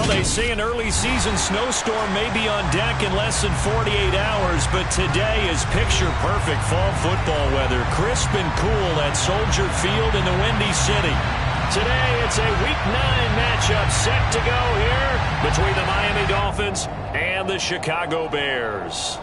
Well, they say an early season snowstorm may be on deck in less than 48 hours, but today is picture-perfect fall football weather. Crisp and cool at Soldier Field in the Windy City. Today, it's a Week 9 matchup set to go here between the Miami Dolphins and the Chicago Bears.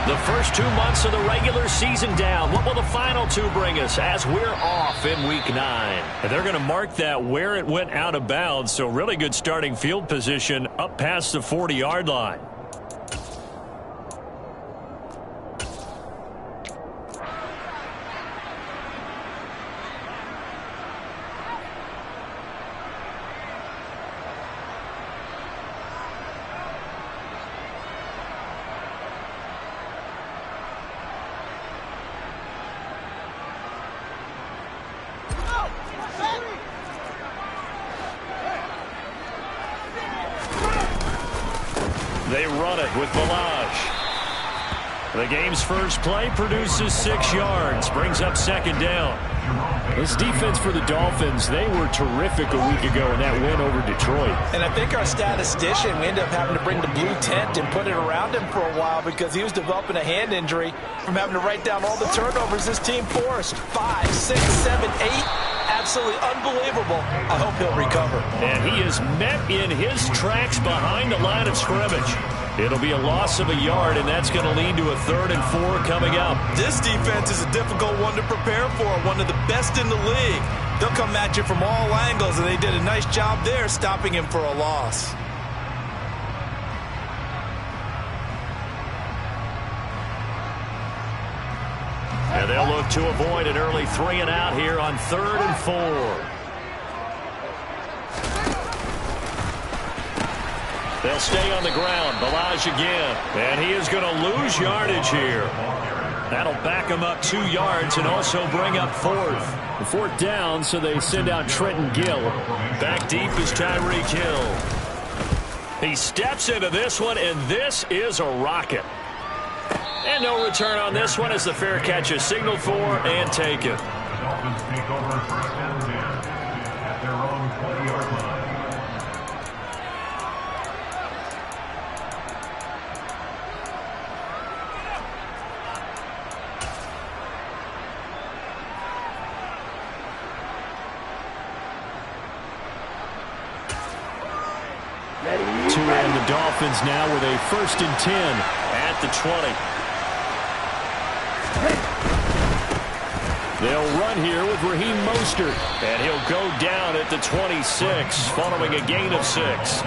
The first 2 months of the regular season down. What will the final two bring us as we're off in Week 9? And they're going to mark that where it went out of bounds, so really good starting field position up past the 40-yard line. They run it with Balaj. The game's first play produces 6 yards, brings up second down. This defense for the Dolphins, they were terrific a week ago in that win over Detroit. And I think our statistician, we ended up having to bring the blue tent and put it around him for a while because he was developing a hand injury from having to write down all the turnovers this team forced. 5, 6, 7, 8. Absolutely unbelievable. I hope he'll recover. And he is met in his tracks behind the line of scrimmage. It'll be a loss of a yard, and that's going to lead to a 3rd and 4 coming up. This defense is a difficult one to prepare for, one of the best in the league. They'll come at you from all angles, and they did a nice job there stopping him for a loss. And they'll look to avoid an early 3 and out here on 3rd and 4. They'll stay on the ground. Balaj again. And he is going to lose yardage here. That'll back him up 2 yards and also bring up 4th. The 4th down, so they send out Trenton Gill. Back deep is Tyreek Hill. He steps into this one, and this is a rocket. And no return on this one as the fair catch is signaled for and taken. Dolphins take over 1st and 10 at their own 20-yard line. To end the Dolphins now with a 1st and 10 at the 20. They'll run here with Raheem Mostert, and he'll go down at the 26 following a gain of 6.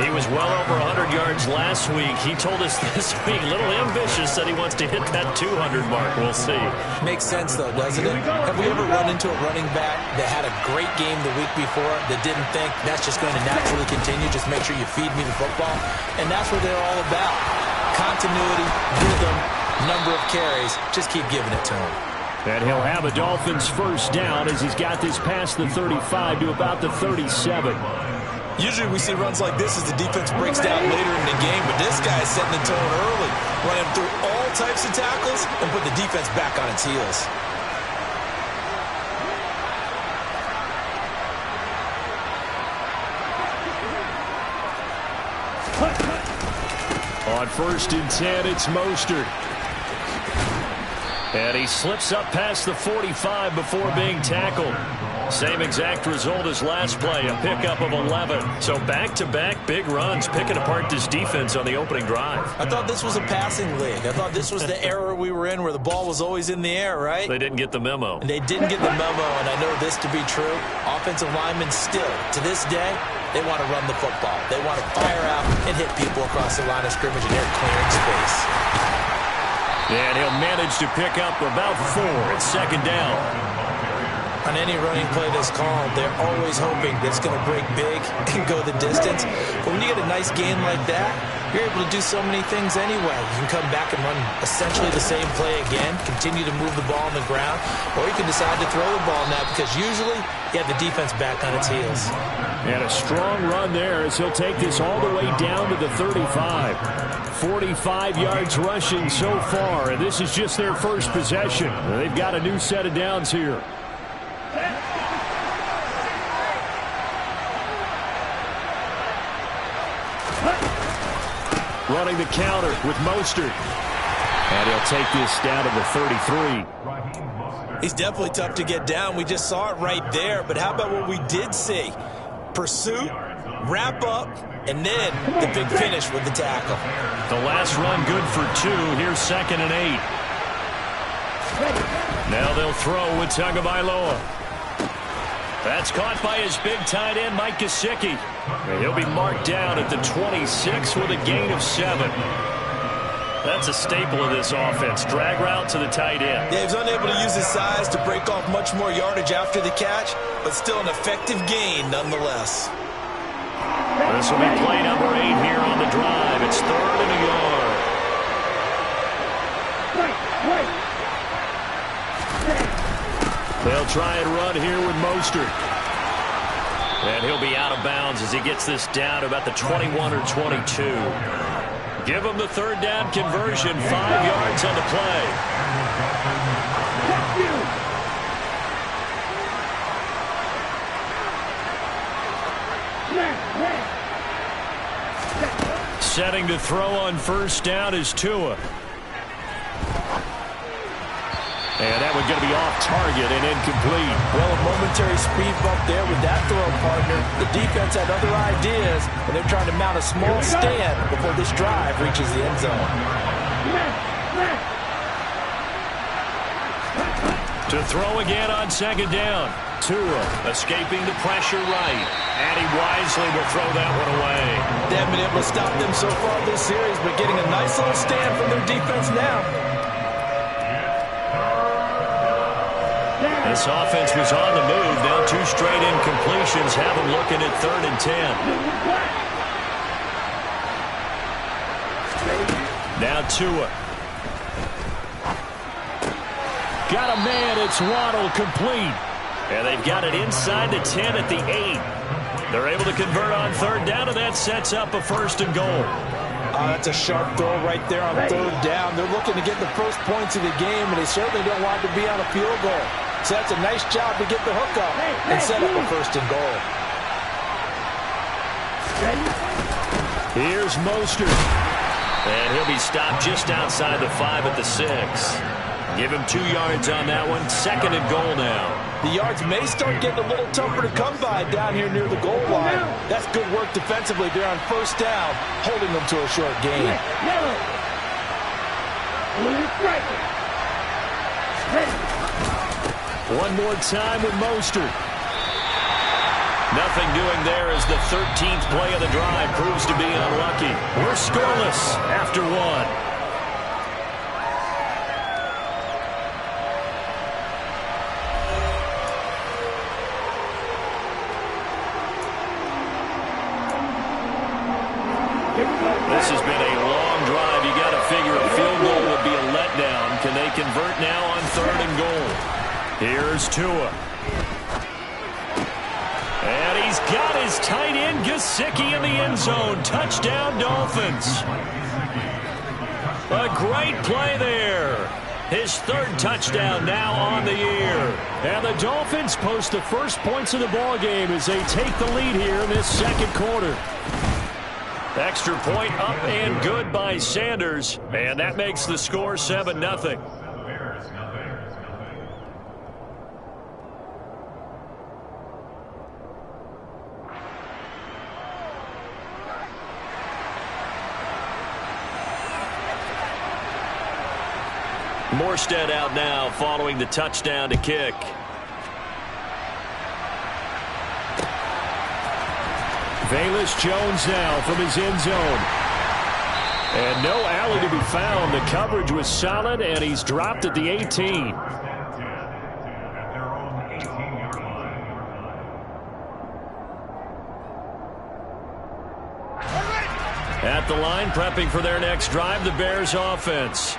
He was well over 100 yards last week. He told us this week, a little ambitious, that he wants to hit that 200 mark. We'll see. Makes sense, though, doesn't it? Have we ever run into a running back that had a great game the week before that didn't think that's just going to naturally continue? Just make sure you feed me the football. And that's what they're all about. Continuity, rhythm, number of carries. Just keep giving it to him. And he'll have a Dolphins 1st down as he's got this past the 35 to about the 37. Usually we see runs like this as the defense breaks down later in the game, but this guy is setting the tone early, running through all types of tackles and put the defense back on its heels. On 1st and 10, it's Mostert. And he slips up past the 45 before being tackled. Same exact result as last play, a pickup of 11. So back-to-back big runs, picking apart this defense on the opening drive. I thought this was a passing league. I thought this was the era we were in where the ball was always in the air, right? They didn't get the memo. And they didn't get the memo, and I know this to be true. Offensive linemen still, to this day, they want to run the football. They want to fire out and hit people across the line of scrimmage, and they're clearing space. And he'll manage to pick up about 4 at 2nd down. On any running play that's called, they're always hoping that it's going to break big and go the distance. But when you get a nice game like that, you're able to do so many things anyway. You can come back and run essentially the same play again, continue to move the ball on the ground, or you can decide to throw the ball now because usually you have the defense back on its heels. And a strong run there as he'll take this all the way down to the 35. 45 yards rushing so far, and this is just their first possession. They've got a new set of downs here. Running the counter with Mostert. And he'll take this down to the 33. He's definitely tough to get down. We just saw it right there. But how about what we did see? Pursuit, wrap up, and then the big finish with the tackle. The last run good for 2. Here's 2nd and 8. Now they'll throw with Tagovailoa. That's caught by his big tight end, Mike Gesicki. He'll be marked down at the 26 with a gain of 7. That's a staple of this offense. Drag route to the tight end. Yeah, he's unable to use his size to break off much more yardage after the catch, but still an effective gain nonetheless. This will be play number 8 here on the drive. It's 3rd and a yard. They'll try and run here with Mostert. And he'll be out of bounds as he gets this down to about the 21 or 22. Give him the 3rd down conversion, 5 yards on the play. Setting to throw on 1st down is Tua. And that one's going to be off target and incomplete. Well, a momentary speed bump there with that throw, partner. The defense had other ideas, and they're trying to mount a small stand before this drive reaches the end zone. To throw again on 2nd down. Tua escaping the pressure right. And he wisely will throw that one away. They haven't been able to stop them so far this series, but getting a nice little stand from their defense now. This offense was on the move. Now 2 straight incompletions have them looking at 3rd and 10. Now Tua. Got a man. It's Waddle complete. And they've got it inside the 10 at the 8. They're able to convert on 3rd down, and that sets up a 1st and goal. That's a sharp throw right there on 3rd down. They're looking to get the first points of the game, and they certainly don't want it to be on a field goal. So that's a nice job to get the hook up and set up a 1st and goal. Here's Mostert. And he'll be stopped just outside the 5 at the 6. Give him 2 yards on that one. 2nd and goal now. The yards may start getting a little tougher to come by down here near the goal line. That's good work defensively there on 1st down, holding them to a short gain. One more time with Mostert. Nothing doing there as the 13th play of the drive proves to be unlucky. We're scoreless after 1. This has been a long drive. You got to figure a field goal would be a letdown. Can they convert now on 3rd and goal? Here's Tua. And he's got his tight end Gesicki in the end zone. Touchdown, Dolphins. A great play there. His 3rd touchdown now on the year. And the Dolphins post the first points of the ball game as they take the lead here in this 2nd quarter. Extra point up and good by Sanders. And that makes the score 7-0. Morstead out now following the touchdown to kick. Velus Jones now from his end zone. And no alley to be found. The coverage was solid, and he's dropped at the 18. At their own 18-yard At the line, prepping for their next drive, the Bears offense.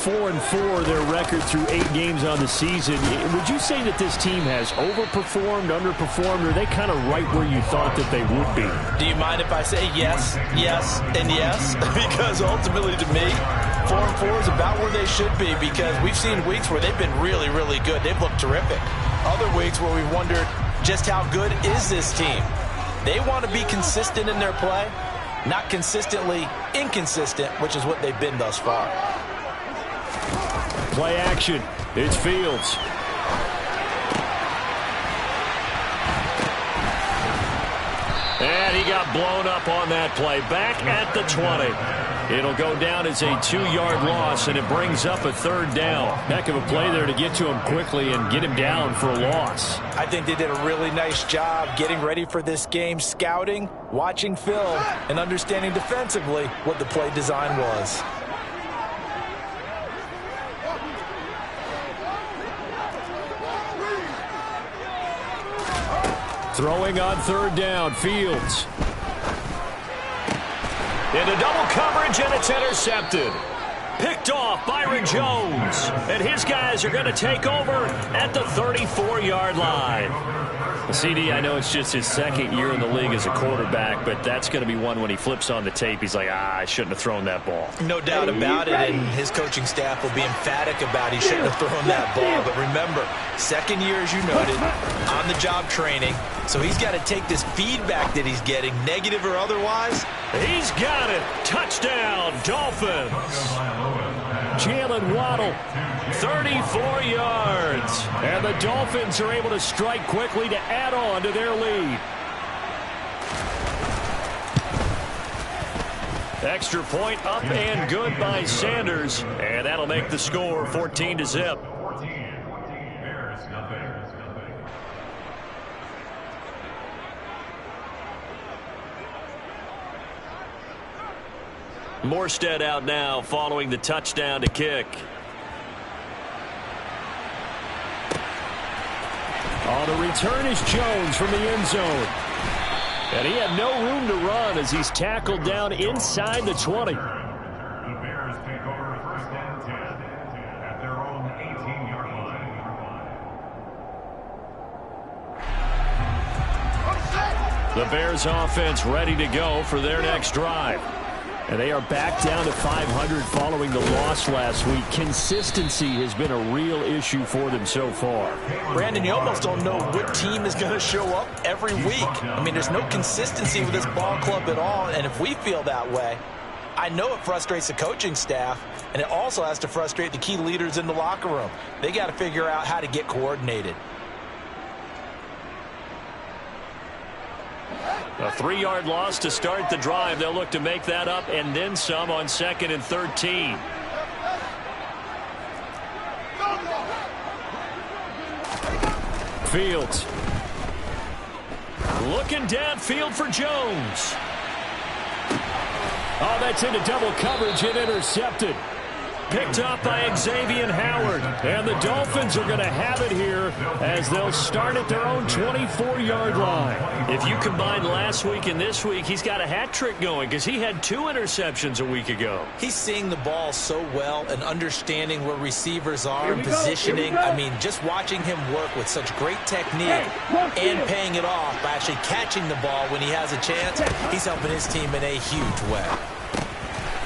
4-4, their record through 8 games on the season. Would you say that this team has overperformed, underperformed, or are they kind of right where you thought that they would be? Do you mind if I say yes, yes, and yes? Because ultimately to me, 4-4 is about where they should be, because we've seen weeks where they've been really, really good. They've looked terrific. Other weeks where we've wondered just how good is this team. They want to be consistent in their play, not consistently inconsistent, which is what they've been thus far. Play action. It's Fields. And he got blown up on that play. Back at the 20. It'll go down as a 2-yard loss, and it brings up a 3rd down. Heck of a play there to get to him quickly and get him down for a loss. I think they did a really nice job getting ready for this game, scouting, watching film, and understanding defensively what the play design was. Throwing on 3rd down, Fields. Into double coverage, and it's intercepted. Picked off Byron Jones. And his guys are going to take over at the 34-yard line. CD, I know it's just his 2nd year in the league as a quarterback, but that's going to be one when he flips on the tape, he's like, I shouldn't have thrown that ball. No doubt about it, and his coaching staff will be emphatic about he shouldn't have thrown that ball. But remember, 2nd year, as you noted, on-the-job training, so he's got to take this feedback that he's getting, negative or otherwise. He's got it. Touchdown, Dolphins. Jalen Waddle, 34 yards. And the Dolphins are able to strike quickly to add on to their lead. Extra point up and good by Sanders. And that'll make the score 14-0. Morstead out now following the touchdown to kick. On the return is Jones from the end zone. And he had no room to run as he's tackled down inside the 20. The Bears take over 1st and 10 at their own 18-yard line. The Bears offense ready to go for their next drive. And they are back down to 500 following the loss last week. Consistency has been a real issue for them so far. Brandon, you almost don't know what team is going to show up every week. I mean, there's no consistency with this ball club at all, and if we feel that way, I know it frustrates the coaching staff, and it also has to frustrate the key leaders in the locker room. They got to figure out how to get coordinated. A 3-yard loss to start the drive. They'll look to make that up and then some on 2nd and 13. Fields. Looking downfield for Jones. Oh, that's into double coverage and intercepted. Picked up by Xavier Howard. And the Dolphins are going to have it here as they'll start at their own 24-yard line. If you combine last week and this week, he's got a hat trick going because he had 2 interceptions a week ago. He's seeing the ball so well and understanding where receivers are and positioning. I mean, just watching him work with such great technique and paying it off by actually catching the ball when he has a chance, he's helping his team in a huge way.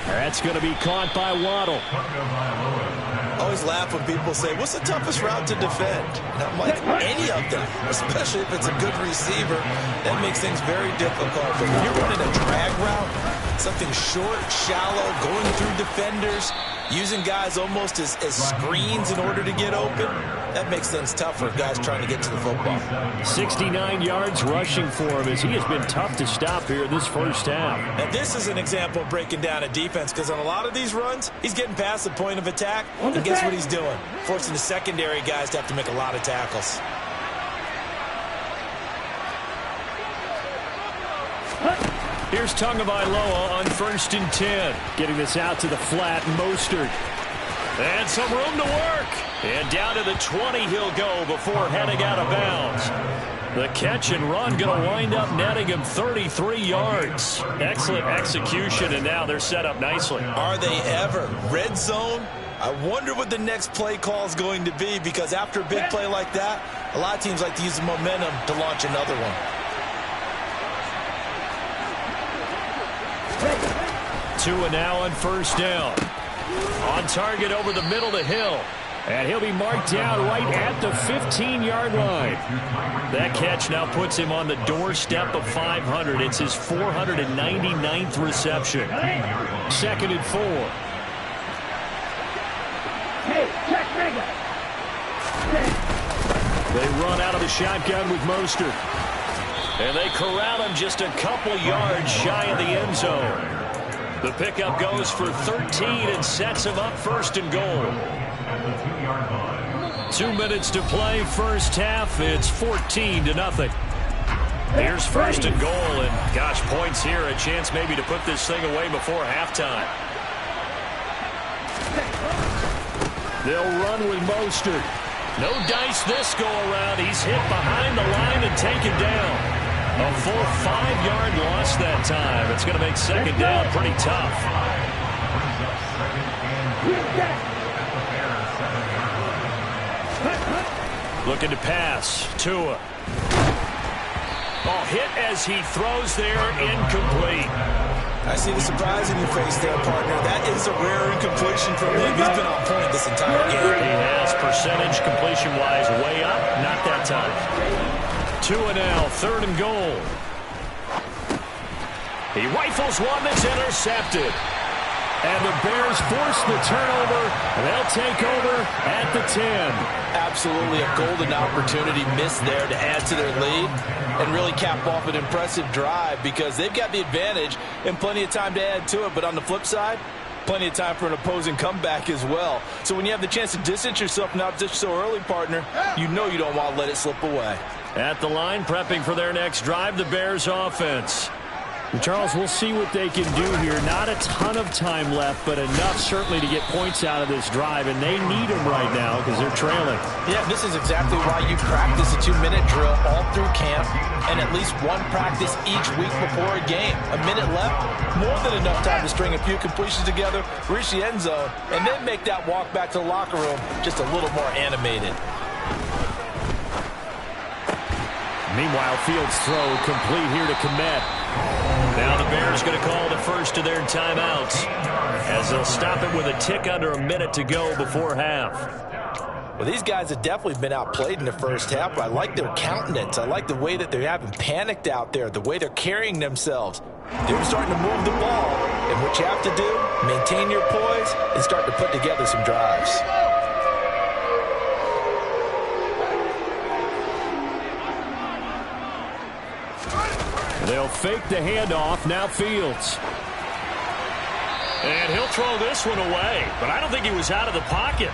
That's going to be caught by Waddle. I always laugh when people say, what's the toughest route to defend? And I'm like, any of them, especially if it's a good receiver. That makes things very difficult. But when you're running a drag route, something short, shallow, going through defenders, using guys almost as screens in order to get open, that makes things tough for guys trying to get to the football. 69 yards rushing for him as he has been tough to stop here this first half. Now this is an example of breaking down a defense because on a lot of these runs, he's getting past the point of attack. And guess what he's doing? Forcing the secondary guys to have to make a lot of tackles. Here's Tagovailoa on 1st and 10. Getting this out to the flat, Mostert. And some room to work. And down to the 20 he'll go before heading out of bounds. The catch and run going to wind up netting him 33 yards. Excellent execution, and now they're set up nicely. Are they ever? Red zone? I wonder what the next play call is going to be, because after a big play like that, a lot of teams like to use the momentum to launch another one. Tua now on first down. On target over the middle to Hill. And he'll be marked down right at the 15-yard line. That catch now puts him on the doorstep of 500. It's his 499th reception. 2nd and 4. They run out of the shotgun with Mostert. And they corral him just a couple yards shy of the end zone. The pickup goes for 13 and sets him up 1st and goal. 2 minutes to play, first half. It's 14-0. Here's 1st and goal, and gosh, points here. A chance maybe to put this thing away before halftime. They'll run with Mostert. No dice this go around. He's hit behind the line and taken down. A full 5-yard loss that time. It's going to make 2nd down pretty tough. Looking to pass. Tua. Oh, hit as he throws there. Incomplete. I see the surprise in your face there, partner. That is a rare incompletion from him. He's been on point this entire game. He has percentage completion-wise way up. Not that time. Tua now, 3rd and goal. He rifles one that's intercepted. And the Bears force the turnover. They'll take over at the 10. Absolutely a golden opportunity missed there to add to their lead and really cap off an impressive drive, because they've got the advantage and plenty of time to add to it. But on the flip side, plenty of time for an opposing comeback as well. So when you have the chance to distance yourself not just so early, partner, you know you don't want to let it slip away. At the line, prepping for their next drive, the Bears offense. And Charles, we'll see what they can do here. Not a ton of time left, but enough certainly to get points out of this drive, and they need them right now because they're trailing. Yeah, this is exactly why you practice a 2-minute drill all through camp and at least one practice each week before a game. A minute left, more than enough time to string a few completions together, reach the end zone, and then make that walk back to the locker room just a little more animated. Meanwhile, Fields' throw complete here to Komet. Now the Bears going to call the first of their timeouts as they'll stop it with a tick under a minute to go before half. Well, these guys have definitely been outplayed in the first half, but I like their countenance. I like the way that they're having panicked out there, the way they're carrying themselves. They're starting to move the ball, and what you have to do, maintain your poise and start to put together some drives. They'll fake the handoff. Now Fields. And he'll throw this one away, but I don't think he was out of the pocket.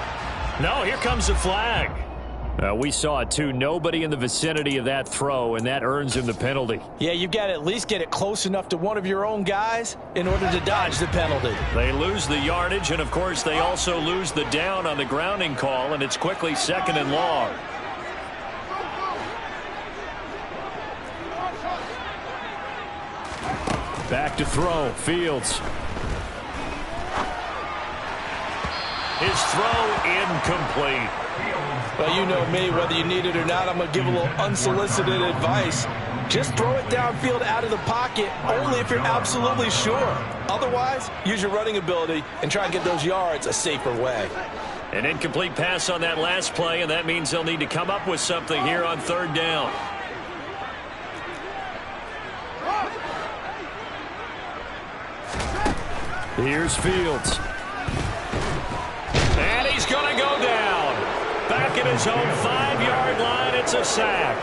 No, here comes the flag. We saw it too. Nobody in the vicinity of that throw, and that earns him the penalty. Yeah, you've got to at least get it close enough to one of your own guys in order to dodge the penalty. They lose the yardage, and of course they also lose the down on the grounding call, and it's quickly 2nd and long. Back to throw. Fields. His throw incomplete. Well, you know me, whether you need it or not, I'm going to give a little unsolicited advice. Just throw it downfield out of the pocket, only if you're absolutely sure. Otherwise, use your running ability and try and get those yards a safer way. An incomplete pass on that last play, and that means they'll need to come up with something here on 3rd down. Here's Fields. And he's going to go down. Back at his own 5-yard line, it's a sack.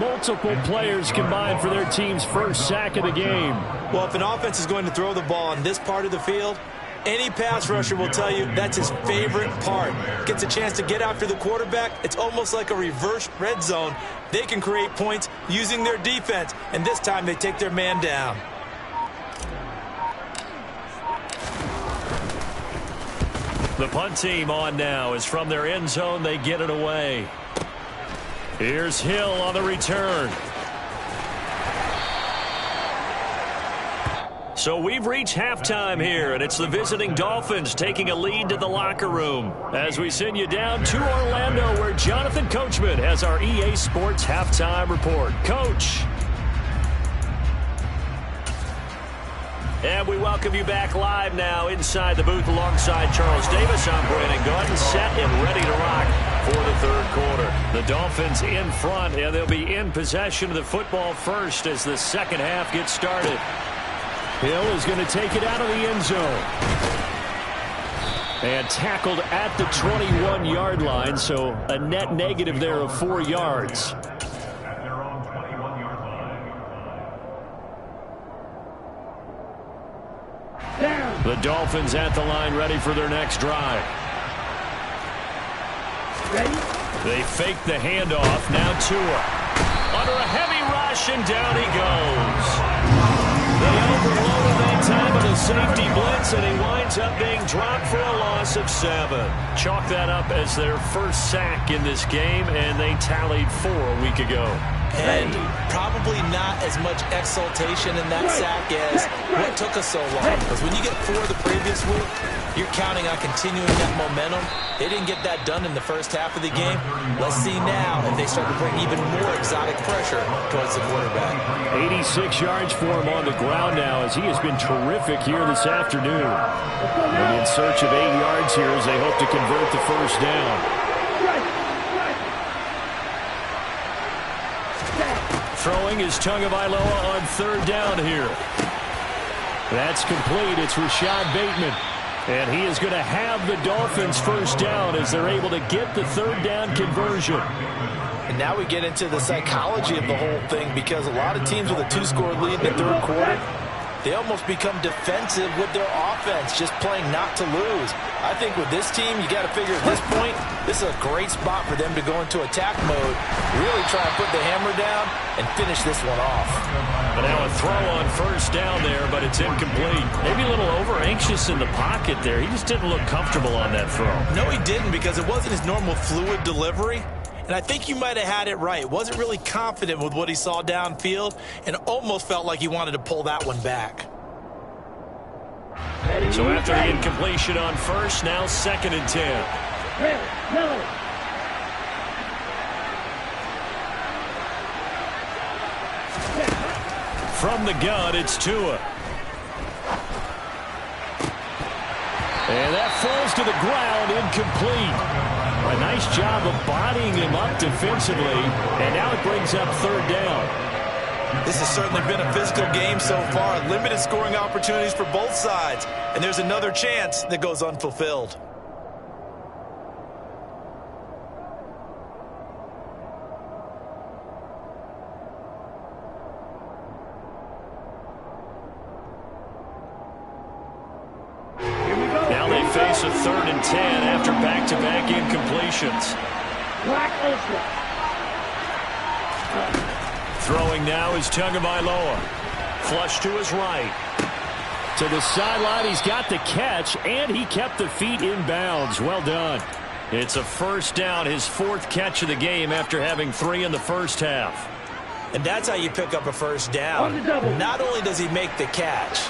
Multiple players combined for their team's first sack of the game. Well, if an offense is going to throw the ball on this part of the field, any pass rusher will tell you that's his favorite part. Gets a chance to get after the quarterback. It's almost like a reverse red zone. They can create points using their defense, and this time they take their man down. The punt team on now is from their end zone. They get it away. Here's Hill on the return. So we've reached halftime here, and it's the visiting Dolphins taking a lead to the locker room as we send you down to Orlando, where Jonathan Coachman has our EA Sports halftime report. Coach. And we welcome you back live now inside the booth alongside Charles Davis. I'm Brandon Gordon, set and ready to rock for the third quarter. The Dolphins in front, and they'll be in possession of the football first as the second half gets started. Hill is going to take it out of the end zone. And tackled at the 21-yard line, so a net negative there of 4 yards. At their own 21-yard line. The Dolphins at the line, ready for their next drive. They fake the handoff. Now Tua. Under a heavy rush, and down he goes. They overloaded that time with a safety blitz, and he winds up being dropped for a loss of 7. Chalk that up as their first sack in this game, and they tallied 4 a week ago. And probably not as much exultation in that sack as what took us so long. Because when you get 4 the previous week, you're counting on continuing that momentum. They didn't get that done in the first half of the game. Let's see now if they start to bring even more exotic pressure towards the quarterback. 86 yards for him on the ground now, as he has been terrific here this afternoon. And in search of 8 yards here as they hope to convert the first down. Throwing is Tagovailoa on third down here. That's complete. It's Rashad Bateman. And he is going to have the Dolphins first down as they're able to get the third down conversion. And now we get into the psychology of the whole thing, because a lot of teams with a 2-score lead in the third quarter, they almost become defensive with their offense, just playing not to lose. I think with this team, you got to figure at this point, this is a great spot for them to go into attack mode, really try and put the hammer down and finish this one off. But now a throw on first down there, but it's incomplete. Maybe a little over-anxious in the pocket there. He just didn't look comfortable on that throw. No, he didn't, because it wasn't his normal fluid delivery. And I think you might have had it right. Wasn't really confident with what he saw downfield and almost felt like he wanted to pull that one back. So after the incompletion on first, now 2nd and 10. From the gun, it's Tua. And that falls to the ground, incomplete. A nice job of bodying him up defensively, and now it brings up third down. This has certainly been a physical game so far. Limited scoring opportunities for both sides, and there's another chance that goes unfulfilled. Face a 3rd and 10 after back-to-back incompletions. Throwing now is Tagovailoa. Flush to his right. To the sideline, he's got the catch, and he kept the feet in bounds. Well done. It's a first down, his 4th catch of the game after having 3 in the first half. And that's how you pick up a first down. Not only does he make the catch,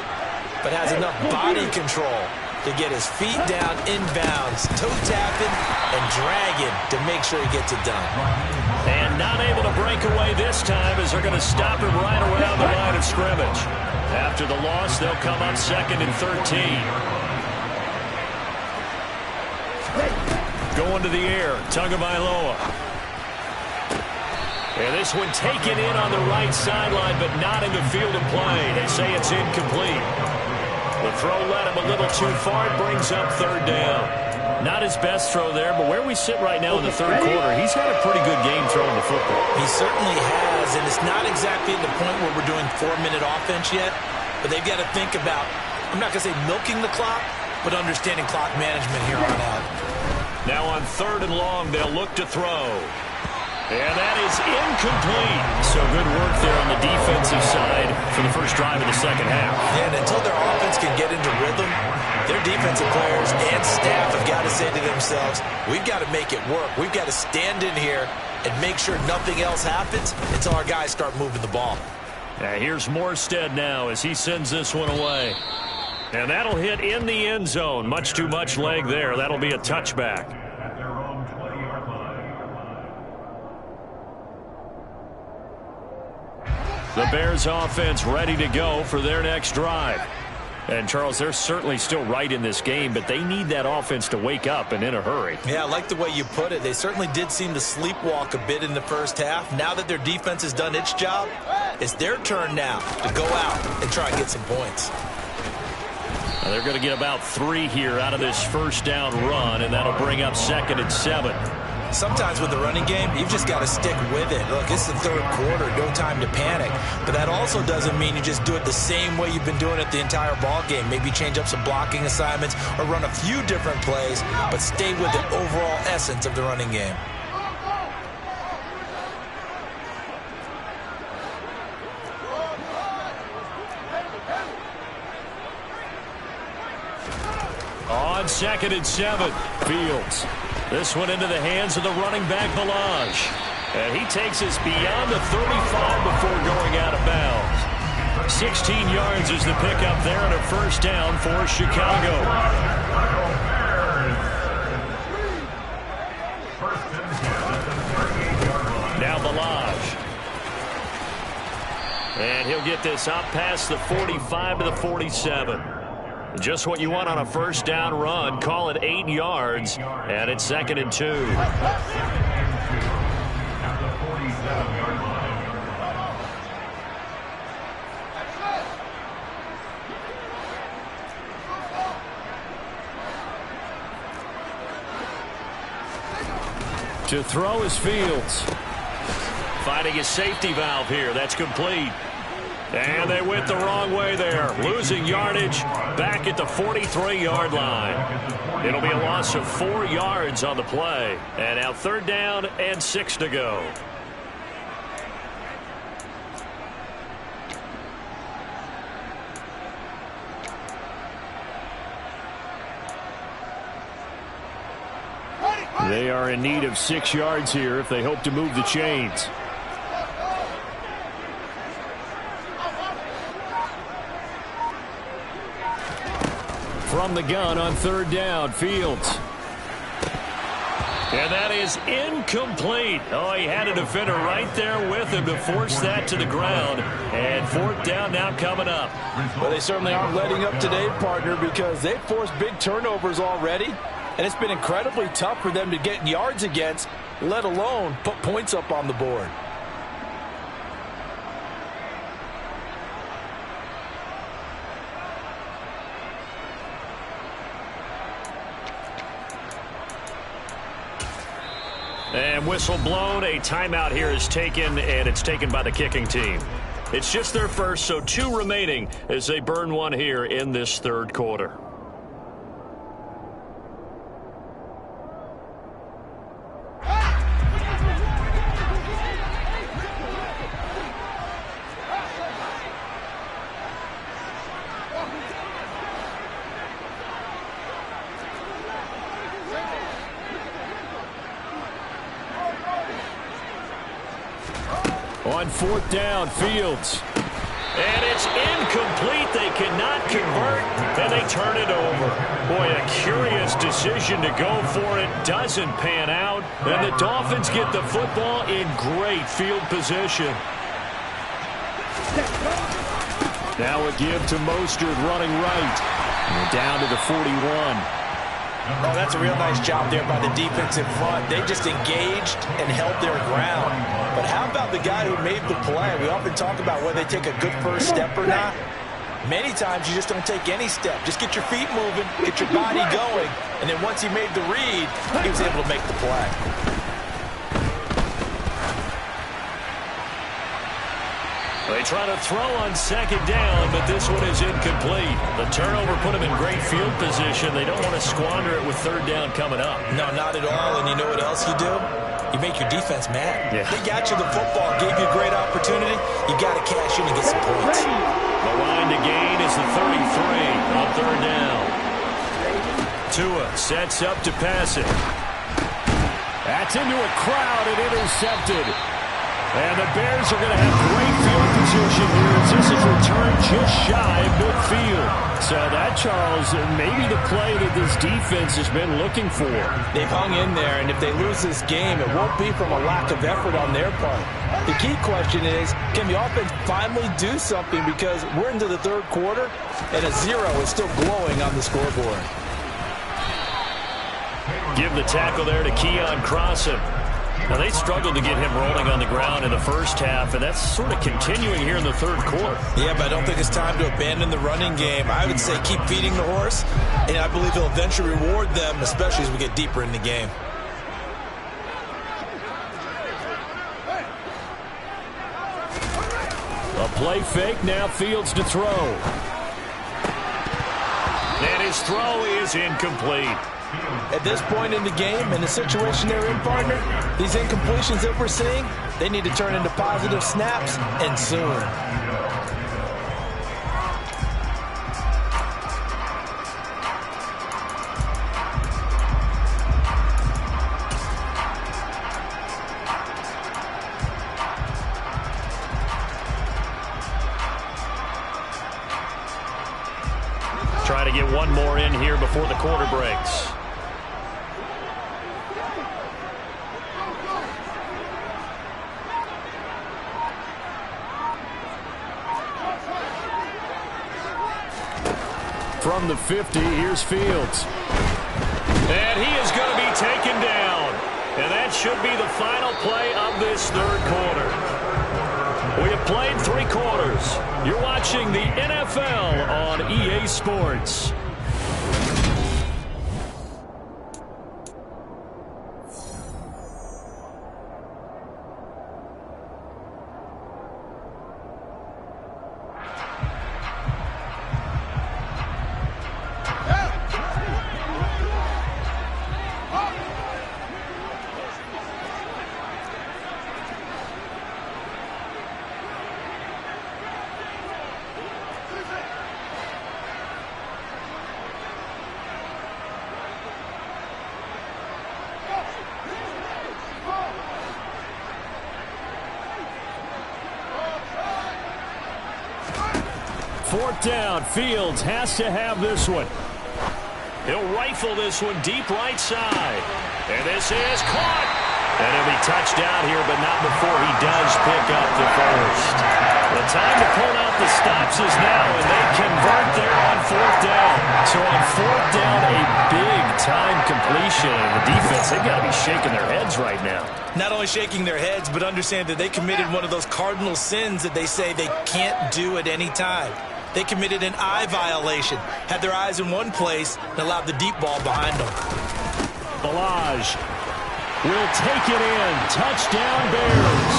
but has enough body control to get his feet down inbounds, toe tapping and dragging to make sure he gets it done. And not able to break away this time as they're going to stop him right around the line of scrimmage. After the loss, they'll come up 2nd and 13. Going to the air, Tagovailoa. And this one taken in on the right sideline, but not in the field of play. They say it's incomplete. The throw led him a little too far. It brings up third down. Not his best throw there, but where we sit right now in the third quarter, he's had a pretty good game throwing the football. He certainly has, and it's not exactly at the point where we're doing 4-minute offense yet, but they've got to think about, I'm not going to say milking the clock, but understanding clock management here on out. Now on 3rd and long, they'll look to throw. And that is incomplete. So good work there on the defensive side for the first drive of the second half. Yeah, and until their offense can get into rhythm, their defensive players and staff have got to say to themselves, we've got to make it work. We've got to stand in here and make sure nothing else happens until our guys start moving the ball. Here's Morstead now as he sends this one away. And that'll hit in the end zone. Much too much leg there. That'll be a touchback. At their own 20-yard line. The Bears offense ready to go for their next drive. And, Charles, they're certainly still right in this game, but they need that offense to wake up and in a hurry. Yeah, I like the way you put it. They certainly did seem to sleepwalk a bit in the first half. Now that their defense has done its job, it's their turn now to go out and try and get some points. Now they're going to get about 3 here out of this first down run, and that'll bring up 2nd and 7. Sometimes with the running game, you've just got to stick with it. Look, it's the third quarter, no time to panic. But that also doesn't mean you just do it the same way you've been doing it the entire ball game. Maybe change up some blocking assignments or run a few different plays, but stay with the overall essence of the running game. On 2nd and 7, Fields. This one into the hands of the running back, Balaj. And he takes us beyond the 35 before going out of bounds. 16 yards is the pickup there and a first down for Chicago. Now Balaj. And he'll get this up past the 45 to the 47. Just what you want on a first down run. Call it 8 yards, and it's 2nd and 2. At the 47-yard line. To throw is Fields. Finding his safety valve here. That's complete. And they went the wrong way there. Losing yardage back at the 43-yard line. It'll be a loss of 4 yards on the play. And now 3rd down and 6 to go. They are in need of 6 yards here if they hope to move the chains. From the gun on 3rd down, Fields. And that is incomplete. Oh, he had a defender right there with him to force that to the ground. And 4th down now coming up. Well, they certainly aren't letting up today, partner, because they've forced big turnovers already. And it's been incredibly tough for them to get yards against, let alone put points up on the board. And whistle blown. A timeout here is taken, and it's taken by the kicking team. It's just their first, so 2 remaining as they burn one here in this 3rd quarter. On 4th down, Fields. And it's incomplete. They cannot convert, and they turn it over. Boy, a curious decision to go for it. Doesn't pan out, and the Dolphins get the football in great field position. Now a give to Mostert running right. And down to the 41. Oh, that's a real nice job there by the defense in front. They just engaged and held their ground. But how about the guy who made the play? We often talk about whether they take a good first step or not. Many times you just don't take any step. Just get your feet moving, get your body going, and then once he made the read, he was able to make the play. They try to throw on 2nd down, but this one is incomplete. The turnover put them in great field position. They don't want to squander it with 3rd down coming up. No, not at all. And you know what else you do? You make your defense mad. Yeah. They got you the football, gave you a great opportunity. You got to cash in and get some points. The line to gain is the 33 on 3rd down. Tua sets up to pass it. That's into a crowd and intercepted. And the Bears are going to have great field position here as this is returned just shy of midfield. So that, Charles, maybe the play that this defense has been looking for. They've hung in there, and if they lose this game, it won't be from a lack of effort on their part. The key question is, can the offense finally do something, because we're into the third quarter, and a 0 is still glowing on the scoreboard. Give the tackle there to Keon Crossan. Now, they struggled to get him rolling on the ground in the first half, and that's sort of continuing here in the third quarter. Yeah, but I don't think it's time to abandon the running game. I would say keep feeding the horse, and I believe he'll eventually reward them, especially as we get deeper in the game. A play fake, now Fields to throw. And his throw is incomplete. At this point in the game, in the situation they're in, partner, these incompletions that we're seeing, they need to turn into positive snaps, and soon. Try to get one more in here before the quarter breaks. From the 50, here's Fields. And he is going to be taken down. And that should be the final play of this third quarter. We have played 3 quarters. You're watching the NFL on EA Sports. Fourth down, Fields has to have this one. He'll rifle this one deep right side. And this is caught. And he'll be touched down here, but not before he does pick up the first. The time to pull out the stops is now, and they convert there on fourth down. So on fourth down, a big-time completion. And the defense, they've got to be shaking their heads right now. Not only shaking their heads, but understand that they committed one of those cardinal sins that they say they can't do at any time. They committed an eye violation, had their eyes in one place, and allowed the deep ball behind them. Balaj will take it in. Touchdown, Bears.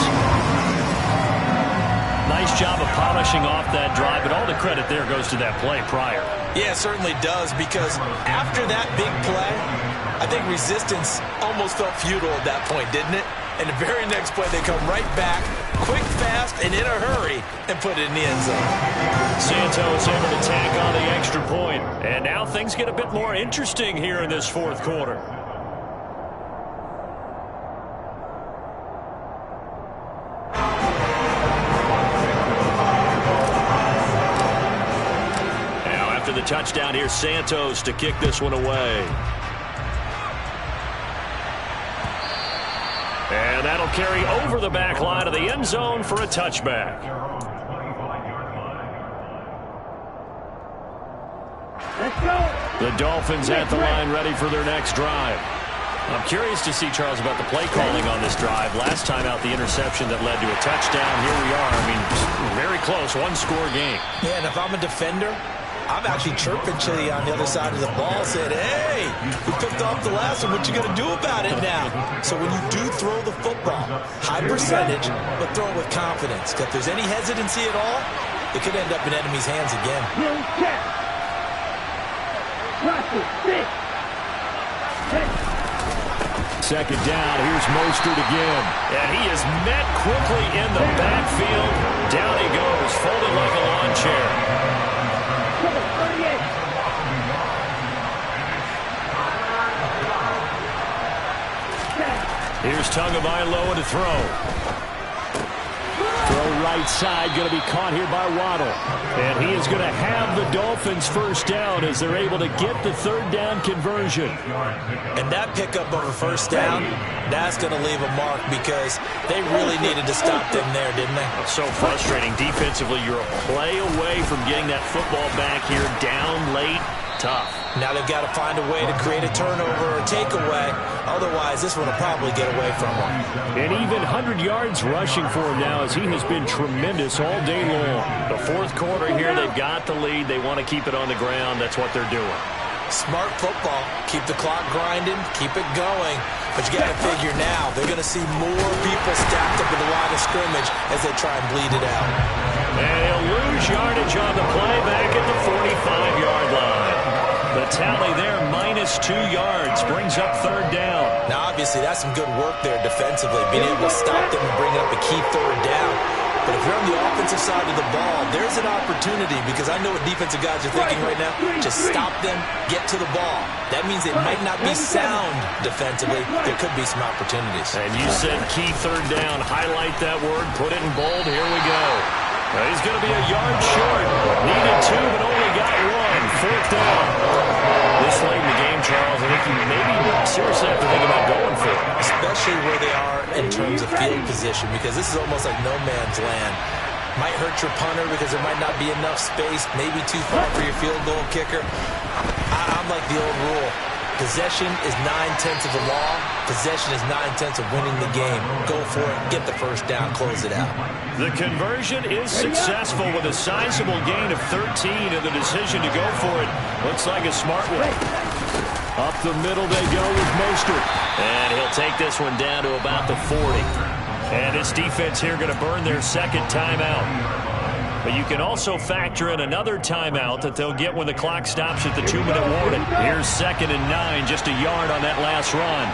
Nice job of polishing off that drive, but all the credit there goes to that play prior. Yeah, it certainly does, because after that big play, I think resistance almost felt futile at that point, didn't it? And the very next play, they come right back, quick, fast, and in a hurry, and put it in the end zone. Santos able to tack on the extra point. And now things get a bit more interesting here in this fourth quarter. Now after the touchdown, here's Santos to kick this one away. And that'll carry over the back line of the end zone for a touchback. The Dolphins at the line ready for their next drive. I'm curious to see, Charles, about the play calling on this drive. Last time out, the interception that led to a touchdown. Here we are. I mean, very close, one-score game. Yeah, and if I'm a defender, I'm actually chirping to you on the other side of the ball, saying, hey, you picked off the last one. What you going to do about it now? So when you do throw the football, high percentage, but throw it with confidence. If there's any hesitancy at all, it could end up in enemy's hands again. Second down, here's Mostert again. And he is met quickly in the backfield. Down he goes, folded like a lawn chair. Here's Tagovailoa to throw. Throw right side, going to be caught here by Waddle. And he is going to have the Dolphins first down as they're able to get the third down conversion. And that pickup of a first down, that's going to leave a mark because they really needed to stop them there, didn't they? It's so frustrating. Defensively, you're a play away from getting that football back here down late. Tough. Now they've got to find a way to create a turnover or takeaway. Otherwise, this one will probably get away from them. And even 100 yards rushing for him now as he has been tremendous all day long. The fourth quarter here, they've got the lead. They want to keep it on the ground. That's what they're doing. Smart football. Keep the clock grinding. Keep it going. But you got to figure now, they're going to see more people stacked up in the line of scrimmage as they try and bleed it out. And he'll lose yardage on the play back at the 45-yard line. The tally there, -2 yards, brings up third down. Now, obviously, that's some good work there defensively, being able to stop them and bring up a key third down. But if you're on the offensive side of the ball, there's an opportunity because I know what defensive guys are thinking right now. Just stop them, get to the ball. That means they might not be sound defensively. There could be some opportunities. And you said key third down. Highlight that word, put it in bold. Here we go. Well, he's going to be a yard short. Needed 2, but only got 1. Fourth down. This late in the game, Charles, I think you maybe seriously have to think about going for it. Especially where they are in terms of field position, because this is almost like no man's land. Might hurt your punter because there might not be enough space, maybe too far for your field goal kicker. I'm like the old rule. Possession is 9/10 of the law. Possession is 9/10 of winning the game. Go for it. Get the first down. Close it out. The conversion is successful with a sizable gain of 13, and the decision to go for it looks like a smart one. Up the middle they go with Mostert. And he'll take this one down to about the 40. And this defense here going to burn their second timeout. But you can also factor in another timeout that they'll get when the clock stops at the 2-minute warning. Here's 2nd and 9, just a yard on that last run.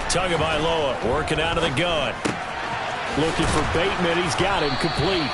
Tagovailoa working out of the gun. Looking for Bateman. He's got him complete.